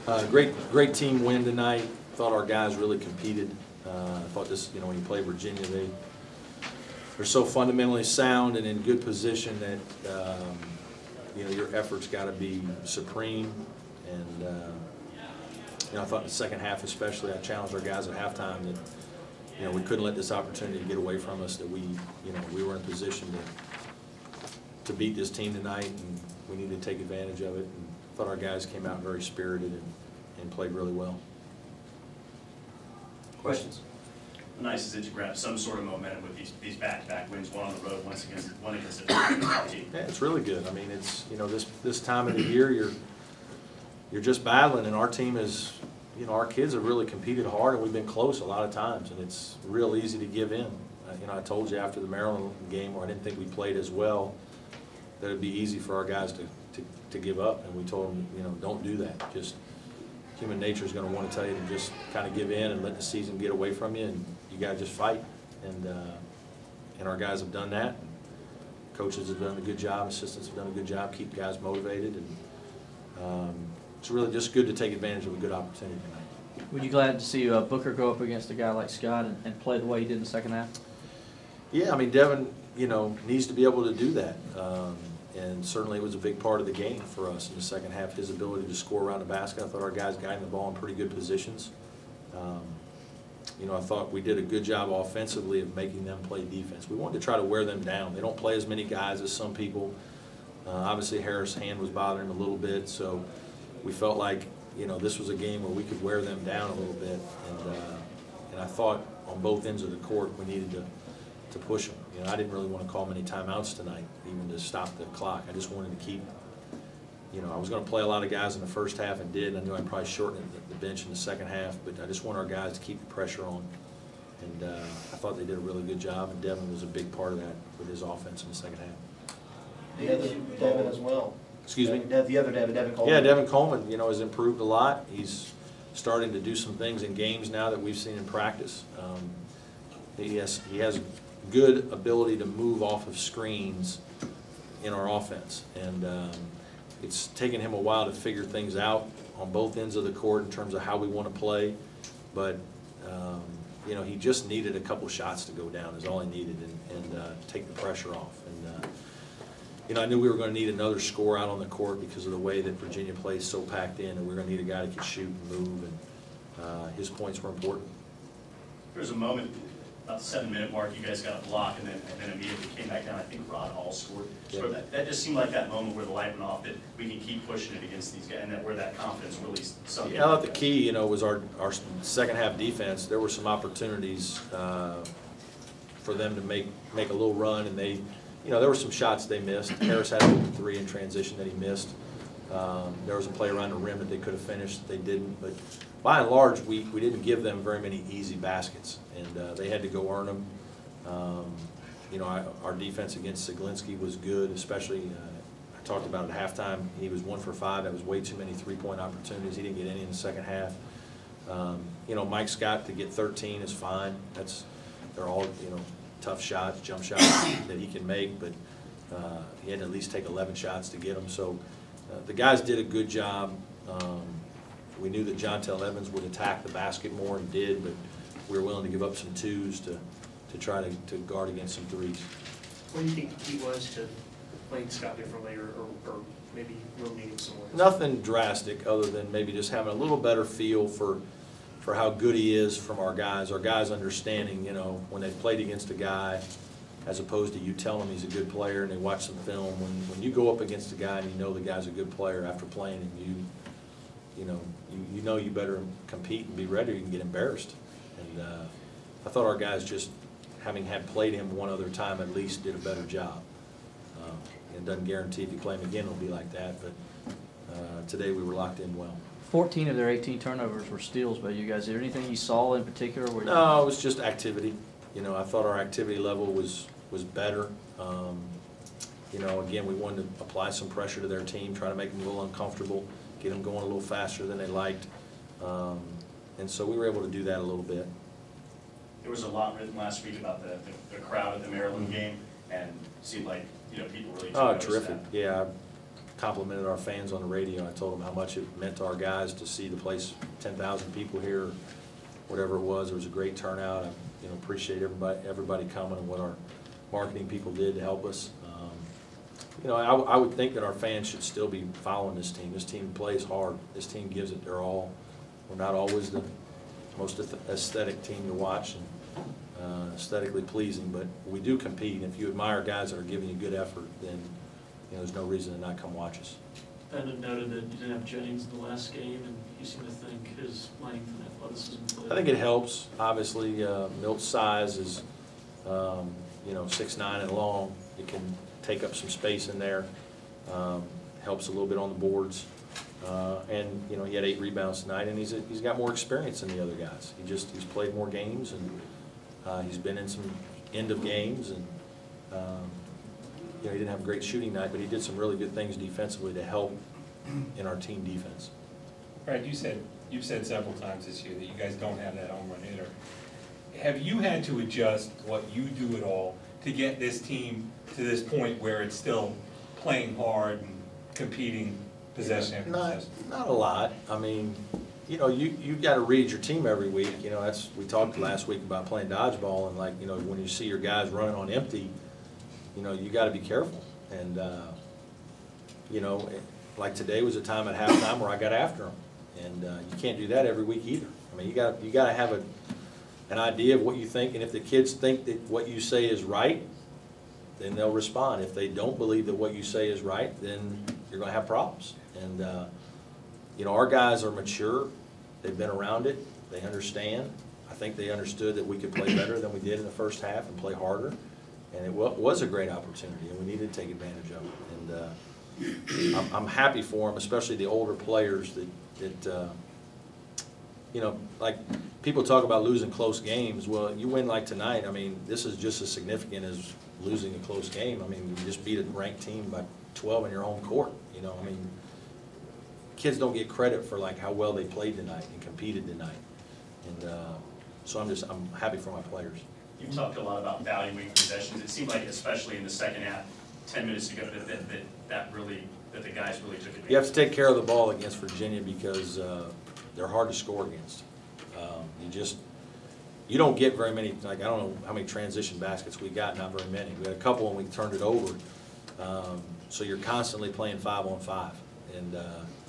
Great team win tonight. Thought our guys really competed. I thought this, when you play Virginia, they're so fundamentally sound and in good position that your efforts got to be supreme. And I thought in the second half, especially, I challenged our guys at halftime that we couldn't let this opportunity get away from us. That we were in position to beat this team tonight, and we needed to take advantage of it. And I thought our guys came out very spirited and played really well. Questions? Nice is that you grab some sort of momentum with these back-to-back wins, one on the road, one against a team. Yeah, it's really good. I mean, it's this time of the year you're just battling, and our team is our kids have really competed hard, and we've been close a lot of times, and it's real easy to give in. I told you after the Maryland game where I didn't think we played as well that it'd be easy for our guys to give up, and we told them don't do that. Just human nature is going to want to tell you to just kind of give in and let the season get away from you, and you got to just fight. And our guys have done that. Coaches have done a good job. Assistants have done a good job. Keep guys motivated, and it's really just good to take advantage of a good opportunity tonight. Were you glad to see Booker go up against a guy like Scott and play the way he did in the second half? Yeah, I mean, Devin, needs to be able to do that. And certainly it was a big part of the game for us in the second half, his ability to score around the basket. I thought our guys guiding the ball in pretty good positions. I thought we did a good job offensively of making them play defense. We wanted to try to wear them down. They don't play as many guys as some people. Obviously, Harris' hand was bothering him a little bit, so we felt like this was a game where we could wear them down a little bit. And I thought on both ends of the court we needed to push them. I didn't really want to call many timeouts tonight, even to stop the clock. I just wanted to keep, I was going to play a lot of guys in the first half and did. I knew I'd probably shorten the bench in the second half, but I just want our guys to keep the pressure on. And I thought they did a really good job, and Devin was a big part of that with his offense in the second half. The other Devin as well. Excuse me? The other Devin Coleman. Yeah, Devin Coleman, has improved a lot. He's starting to do some things in games now that we've seen in practice. He has good ability to move off of screens in our offense, and it's taken him a while to figure things out on both ends of the court in terms of how we want to play, but he just needed a couple shots to go down is all he needed, and take the pressure off. And I knew we were going to need another score out on the court because of the way that Virginia plays so packed in, and we we're going to need a guy that could shoot and move, and his points were important. There was a moment about the 7-minute mark, you guys got a block, and then immediately came back down. I think Rod Hall scored. Yeah. So that just seemed like that moment where the light went off, that we can keep pushing it against these guys, and where that confidence really sunk in. Yeah, I thought the key, was our second half defense. There were some opportunities for them to make a little run, and they, there were some shots they missed. Harris had a 3 in transition that he missed. There was a play around the rim that they could have finished. They didn't, but by and large, we didn't give them very many easy baskets, and they had to go earn them. Our defense against Zaglinski was good, especially, I talked about at halftime, he was 1 for 5. That was way too many three-point opportunities. He didn't get any in the second half. Mike Scott to get 13 is fine. They're all, tough shots, jump shots that he can make, but he had to at least take 11 shots to get them. So the guys did a good job. We knew that Jontel Evans would attack the basket more and did, but we were willing to give up some 2s to try to guard against some 3s. What do you think the key was to playing Scott differently, or maybe rotating some more? Nothing drastic other than maybe just having a little better feel for how good he is from our guys. Our guys understanding, when they've played against a guy, as opposed to you telling them he's a good player and they watch some film. When you go up against a guy and you know the guy's a good player after playing him, you know you better compete and be ready, or you can get embarrassed. And I thought our guys, just having played him one other time at least, did a better job. It doesn't guarantee if you play him again it'll be like that, but today we were locked in well. 14 of their 18 turnovers were steals by you guys. Is there anything you saw in particular? No, it was just activity. I thought our activity level was better. Again, we wanted to apply some pressure to their team, try to make them a little uncomfortable, get them going a little faster than they liked. And so we were able to do that a little bit. There was a lot written last week about the crowd at the Maryland game, and it seemed like people really took notice of terrific. that. Yeah, I complimented our fans on the radio. I told them how much it meant to our guys to see the place, 10,000 people here, whatever it was. It was a great turnout. I appreciate everybody coming and what our marketing people did to help us. I would think that our fans should still be following this team. This team plays hard. This team gives it their all. We're not always the most aesthetic team to watch and aesthetically pleasing, but we do compete. If you admire guys that are giving you good effort, then there's no reason to not come watch us. Ben had noted that you didn't have Jennings in the last game, and you seem to think his length and athleticism played. I think it helps. Obviously, Milt's size is 6'9" and long. It can take up some space in there. Helps a little bit on the boards. And he had 8 rebounds tonight, and he's got more experience than the other guys. He's played more games, and he's been in some end of games, and he didn't have a great shooting night, but he did some really good things defensively to help in our team defense. Right, you've said several times this year that you guys don't have that home run hitter. Have you had to adjust what you do at all to get this team to this point where it's still playing hard and competing possession after possession? Not a lot. I mean, you got to read your team every week. We talked last week about playing dodgeball, and when you see your guys running on empty, you got to be careful. And like today was a time at halftime where I got after them, and you can't do that every week either. I mean, you got to have an idea of what you think, and if the kids think that what you say is right, then they'll respond. If they don't believe that what you say is right, then you're going to have problems. And our guys are mature. They've been around it. They understand. I think they understood that we could play better than we did in the first half and play harder. And it was a great opportunity, and we needed to take advantage of it. And I'm happy for them, especially the older players that like people talk about losing close games. Well, you win like tonight. I mean, this is just as significant as losing a close game. I mean, you just beat a ranked team by 12 in your home court. I mean, kids don't get credit for how well they played tonight and competed tonight. And so I'm happy for my players. You talked a lot about valuing possessions. It seemed like, especially in the second half, 10 minutes ago, that the guys really took advantage. You have to take care of the ball against Virginia because they're hard to score against. You don't get very many. I don't know how many transition baskets we got. Not very many. We had a couple and we turned it over. So you're constantly playing 5-on-5, and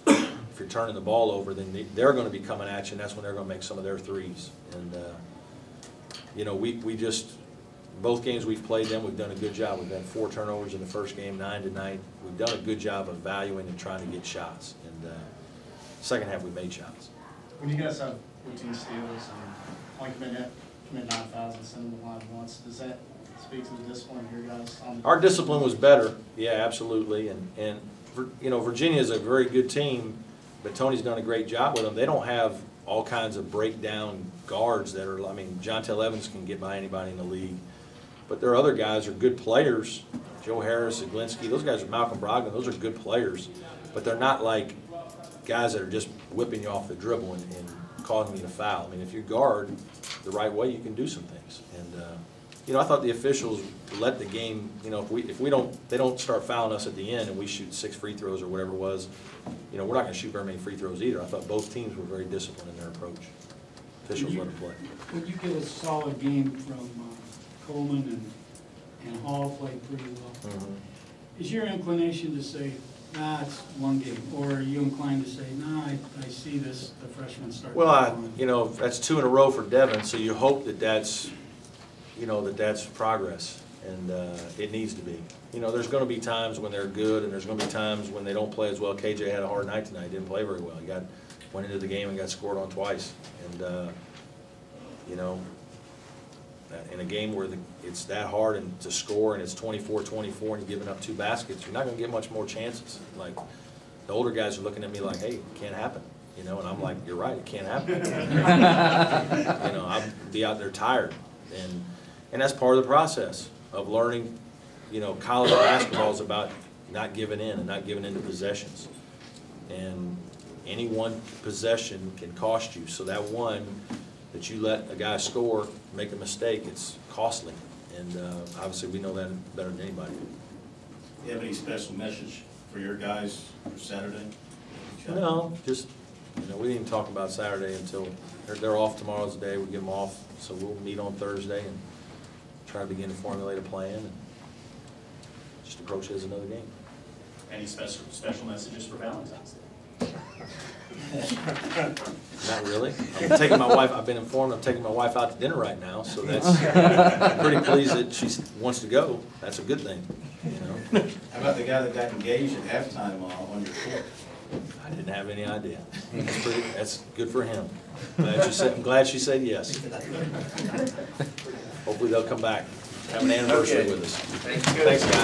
if you're turning the ball over, then they're going to be coming at you, and that's when they're going to make some of their threes. And we just, both games we've played them, we've done a good job. We've had 4 turnovers in the first game, 9 tonight. We've done a good job of valuing and trying to get shots. And second half we made shots. When you guys have 14 steals and only commit 9 fouls and send them to the line once, does that speak to the discipline of your guys? Our discipline was better, yeah, absolutely. And Virginia is a very good team, but Tony's done a great job with them. They don't have all kinds of breakdown guards that are. I mean, Jontel Evans can get by anybody in the league, but there are other guys who are good players. Joe Harris, Zaglinski, those guys are Malcolm Brogdon. Those are good players, but they're not like guys that are just whipping you off the dribble and causing you to foul. I mean, if you guard the right way, you can do some things. And I thought the officials let the game. If they don't start fouling us at the end, and we shoot 6 free throws or whatever it was. We're not going to shoot very many free throws either. I thought both teams were very disciplined in their approach. Officials let it play. When you get a solid game from Coleman and Hall played pretty well, is your inclination to say, nah, it's one game, or are you inclined to say, nah, I see the freshman start? Well, that's 2 in a row for Devin, so you hope that's progress, and it needs to be. There's going to be times when they're good, and there's going to be times when they don't play as well. KJ had a hard night tonight; didn't play very well. He went into the game and got scored on twice, and in a game where it's that hard and to score, and it's 24-24, and you're giving up 2 baskets, you're not going to get much more chances. Like the older guys are looking at me like, "Hey, it can't happen," and I'm like, "You're right, it can't happen." I'll be out there tired, and that's part of the process of learning. College basketball is about not giving in and not giving into possessions. And any one possession can cost you. So that one that you let a guy score, make a mistake, it's costly. And obviously we know that better than anybody. Do you have any special message for your guys for Saturday? No, just, we didn't even talk about Saturday until, they're off tomorrow's the day, we get them off, so we'll meet on Thursday and try to begin to formulate a plan and just approach it as another game. Any special messages for Valentine's Day? Not really. I'm taking my wife, I've been informed I'm taking my wife out to dinner right now, so that's, I'm pretty pleased that she wants to go. That's a good thing, you know? How about the guy that got engaged at halftime on your court? I didn't have any idea. That's good for him. I'm glad she said yes. Hopefully they'll come back, have an anniversary with us. Thank you. Thanks, guys.